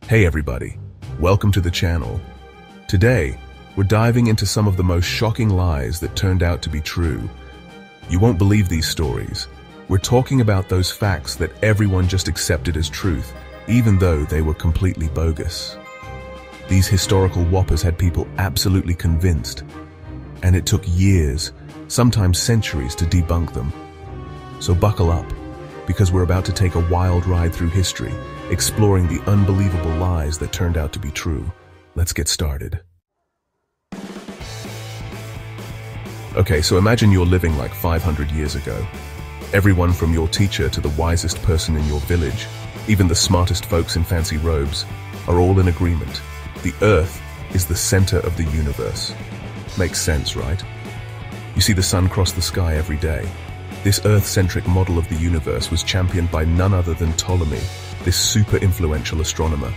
Hey everybody, welcome to the channel. Today, we're diving into some of the most shocking lies that turned out to be true. You won't believe these stories. We're talking about those facts that everyone just accepted as truth, even though they were completely bogus. These historical whoppers had people absolutely convinced, and it took years, sometimes centuries, to debunk them. So buckle up, because we're about to take a wild ride through history, exploring the unbelievable lies that turned out to be true. Let's get started. Okay, so imagine you're living like 500 years ago. Everyone from your teacher to the wisest person in your village, even the smartest folks in fancy robes, are all in agreement. The Earth is the center of the universe. Makes sense, right? You see the sun cross the sky every day. This Earth-centric model of the universe was championed by none other than Ptolemy, this super influential astronomer,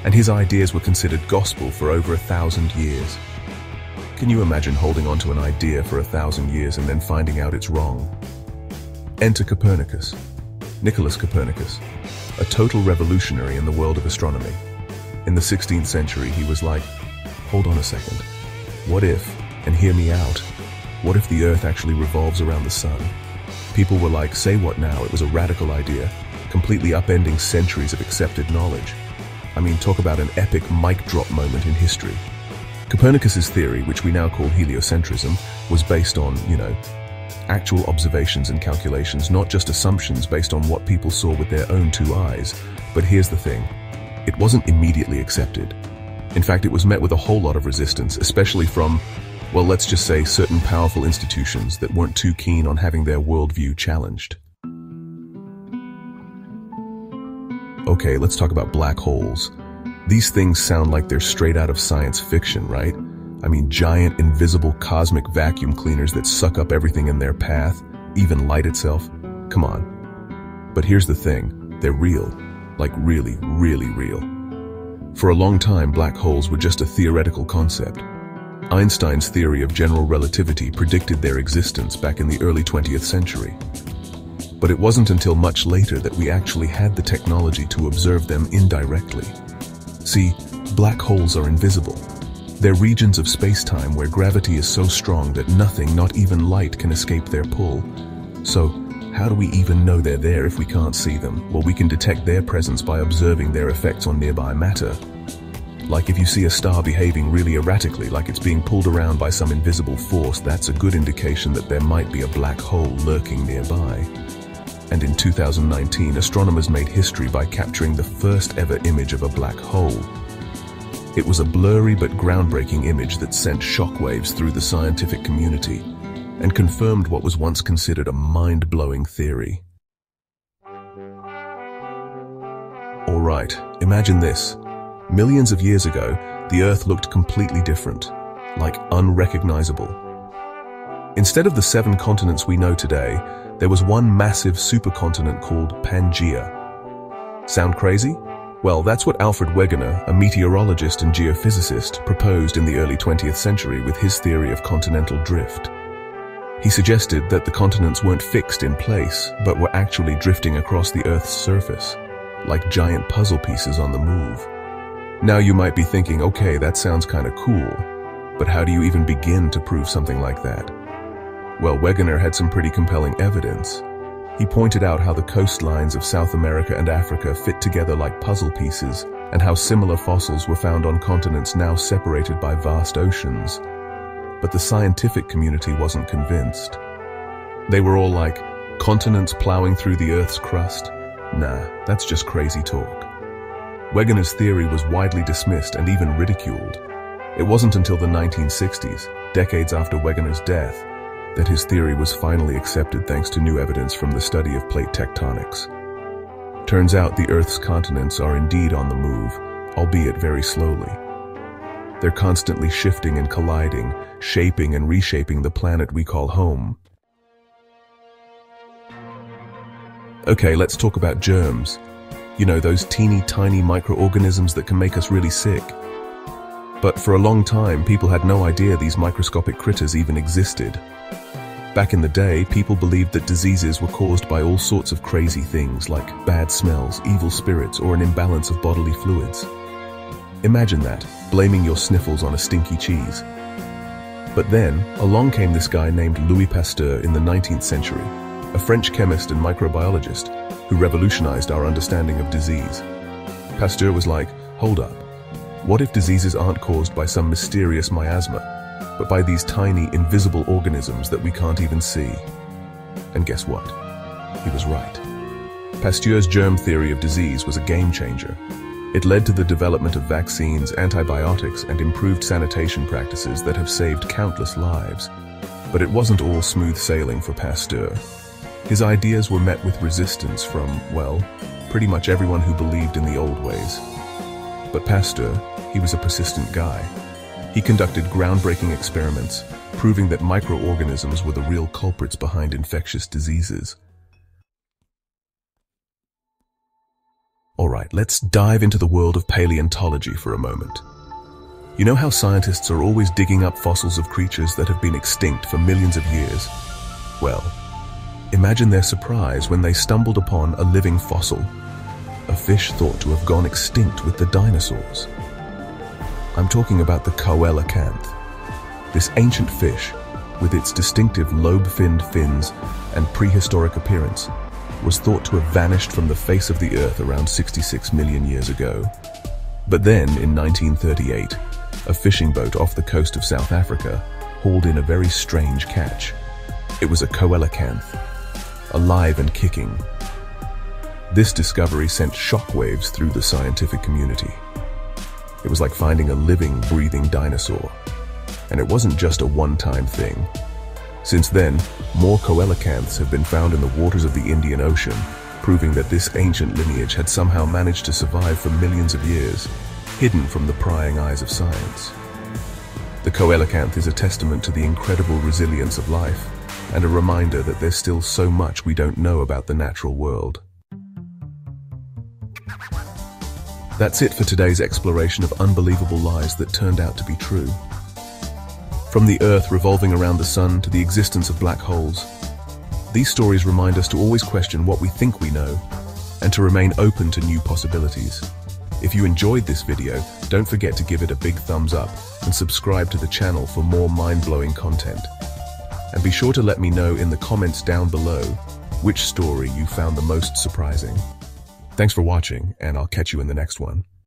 and his ideas were considered gospel for over 1,000 years. Can you imagine holding on to an idea for 1,000 years and then finding out it's wrong? Enter Copernicus, Nicholas Copernicus, a total revolutionary in the world of astronomy. In the 16th century, he was like, hold on a second, what if, and hear me out, what if the Earth actually revolves around the sun? People were like, say what now? It was a radical idea, completely upending centuries of accepted knowledge. I mean, talk about an epic mic drop moment in history. Copernicus's theory, which we now call heliocentrism, was based on, actual observations and calculations, not just assumptions based on what people saw with their own two eyes. But here's the thing, it wasn't immediately accepted. In fact, it was met with a whole lot of resistance, especially from, well, let's just say certain powerful institutions that weren't too keen on having their worldview challenged. Okay, let's talk about black holes. These things sound like they're straight out of science fiction, right? I mean, giant, invisible, cosmic vacuum cleaners that suck up everything in their path, even light itself. Come on. But here's the thing, they're real. Like really, really real. For a long time, black holes were just a theoretical concept. Einstein's theory of general relativity predicted their existence back in the early 20th century. But it wasn't until much later that we actually had the technology to observe them indirectly. See, black holes are invisible. They're regions of space-time where gravity is so strong that nothing, not even light, can escape their pull. So, how do we even know they're there if we can't see them? Well, we can detect their presence by observing their effects on nearby matter. Like if you see a star behaving really erratically, like it's being pulled around by some invisible force, that's a good indication that there might be a black hole lurking nearby. And in 2019, astronomers made history by capturing the first ever image of a black hole. It was a blurry but groundbreaking image that sent shockwaves through the scientific community and confirmed what was once considered a mind-blowing theory. All right, imagine this. Millions of years ago, the Earth looked completely different, like unrecognizable. Instead of the 7 continents we know today, there was one massive supercontinent called Pangaea. Sound crazy? Well, that's what Alfred Wegener, a meteorologist and geophysicist, proposed in the early 20th century with his theory of continental drift. He suggested that the continents weren't fixed in place, but were actually drifting across the Earth's surface, like giant puzzle pieces on the move. Now you might be thinking, okay, that sounds kind of cool, but how do you even begin to prove something like that? Well, Wegener had some pretty compelling evidence. He pointed out how the coastlines of South America and Africa fit together like puzzle pieces, and how similar fossils were found on continents now separated by vast oceans. But the scientific community wasn't convinced. They were all like, continents plowing through the Earth's crust? Nah, that's just crazy talk. Wegener's theory was widely dismissed and even ridiculed. It wasn't until the 1960s, decades after Wegener's death, that his theory was finally accepted thanks to new evidence from the study of plate tectonics. Turns out the Earth's continents are indeed on the move, albeit very slowly. They're constantly shifting and colliding, shaping and reshaping the planet we call home. Okay, let's talk about germs. You know, those teeny tiny microorganisms that can make us really sick. But for a long time, people had no idea these microscopic critters even existed. Back in the day, people believed that diseases were caused by all sorts of crazy things like bad smells, evil spirits, or an imbalance of bodily fluids. Imagine that, blaming your sniffles on a stinky cheese. But then, along came this guy named Louis Pasteur in the 19th century, a French chemist and microbiologist who revolutionized our understanding of disease. Pasteur was like, hold up, what if diseases aren't caused by some mysterious miasma, but by these tiny, invisible organisms that we can't even see? And guess what? He was right. Pasteur's germ theory of disease was a game changer. It led to the development of vaccines, antibiotics, and improved sanitation practices that have saved countless lives. But it wasn't all smooth sailing for Pasteur. His ideas were met with resistance from, well, pretty much everyone who believed in the old ways. But Pasteur, he was a persistent guy. He conducted groundbreaking experiments, proving that microorganisms were the real culprits behind infectious diseases. Alright, let's dive into the world of paleontology for a moment. You know how scientists are always digging up fossils of creatures that have been extinct for millions of years? Well, imagine their surprise when they stumbled upon a living fossil, a fish thought to have gone extinct with the dinosaurs. I'm talking about the coelacanth. This ancient fish, with its distinctive lobe-finned fins and prehistoric appearance, was thought to have vanished from the face of the earth around 66 million years ago. But then, in 1938, a fishing boat off the coast of South Africa hauled in a very strange catch. It was a coelacanth, alive and kicking. This discovery sent shockwaves through the scientific community. It was like finding a living, breathing dinosaur. And it wasn't just a one-time thing. Since then, more coelacanths have been found in the waters of the Indian Ocean, proving that this ancient lineage had somehow managed to survive for millions of years, hidden from the prying eyes of science. The coelacanth is a testament to the incredible resilience of life, and a reminder that there's still so much we don't know about the natural world. That's it for today's exploration of unbelievable lies that turned out to be true. From the Earth revolving around the Sun to the existence of black holes, these stories remind us to always question what we think we know and to remain open to new possibilities. If you enjoyed this video, don't forget to give it a big thumbs up and subscribe to the channel for more mind-blowing content. And be sure to let me know in the comments down below which story you found the most surprising. Thanks for watching, and I'll catch you in the next one.